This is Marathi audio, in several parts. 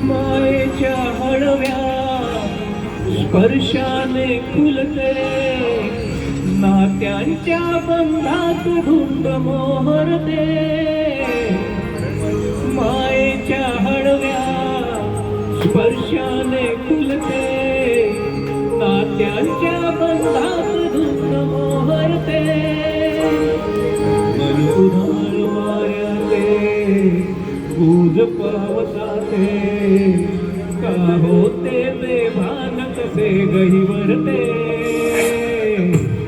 मायेच्या हळव्या स्पर्शाने खुलते, नात्यांच्या बंधात धुंद मोहरते. मायेच्या हळव्या स्पर्शाने खुलते, नात्यांच्या बंधात धुंद मोहरते. मन उधार वाऱ्याते, गुज पावसाते, का होते बेभान कसे गहिवरते.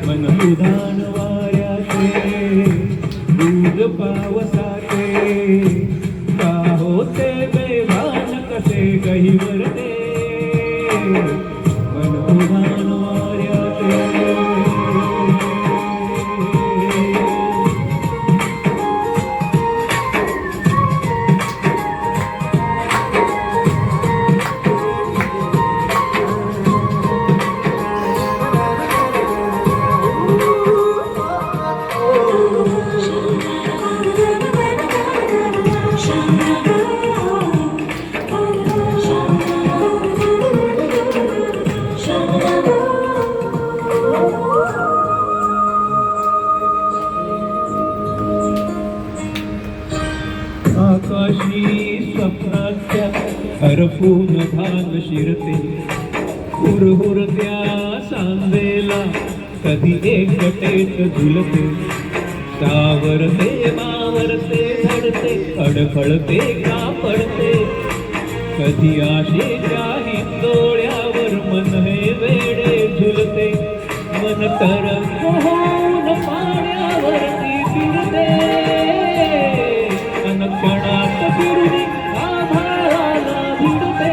मन उधार वाऱ्याते, गुज पावसाते, का होते बेभान कसे गहिवरते. मन उधार वाऱ्याते. आकाशी स्वप्नाच्या हरपून धान शिरते, हुरहुरत्या सांजेला कधी एकटेच झुलते. सावरते मावरते झडते, अडखळते का पडते, कधी आशेच्या हिंदोळ्यावर मन हे वेडे झुलते. मन तरंग होऊन पाण्यावरती फिरते, क्षणात फिरुनी आभाळाला भिडते.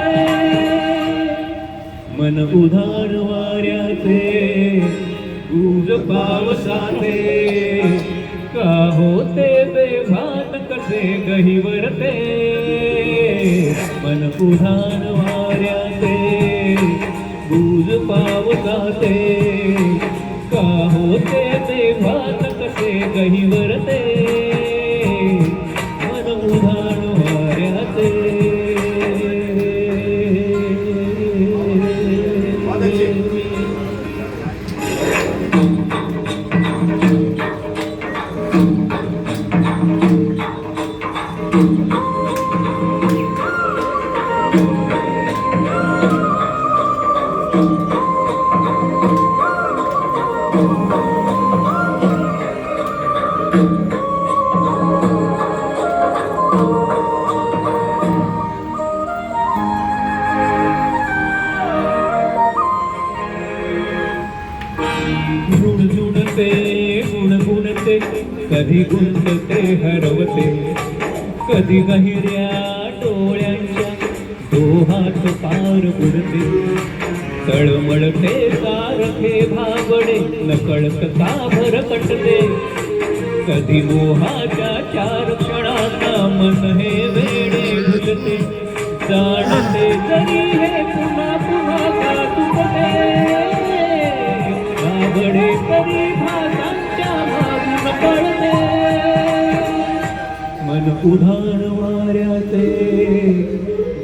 मन उधार वाऱ्याचे, गुज पावसाते, का होते बेभान कसे गहिवरते. मन उधार वाऱ्याचे, गुज पावसाते, का होते बेभान कसे गहिवरते. उधार वाऱ्याते. झुणझुणते गुणगुणते, कधी गुंतते हरवते, कधी गहिऱ्या डोळ्यांच्या डोहात पार बुडते. तळमळते सारखे भावडे, नकळत का भरकटते, कधी मोहाच्या चार क्षणाचा मन हे वेडे भुलते. जाणते तरी हे पुन्हा पुन्हा का तुटते, घाबडे तरी भासांच्या मागून पळते. मन उधार वाऱ्याचे,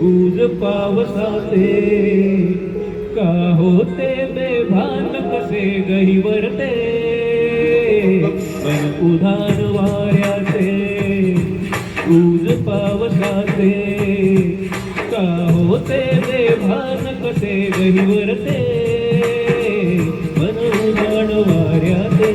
गुज पावसाचे, का होते बेभान कसे गहिवरते. मन उधार वाऱ्याचे, गुज पावसाचे, का होते बेभान कसे गहिवरते. मन उधार वाऱ्याचे.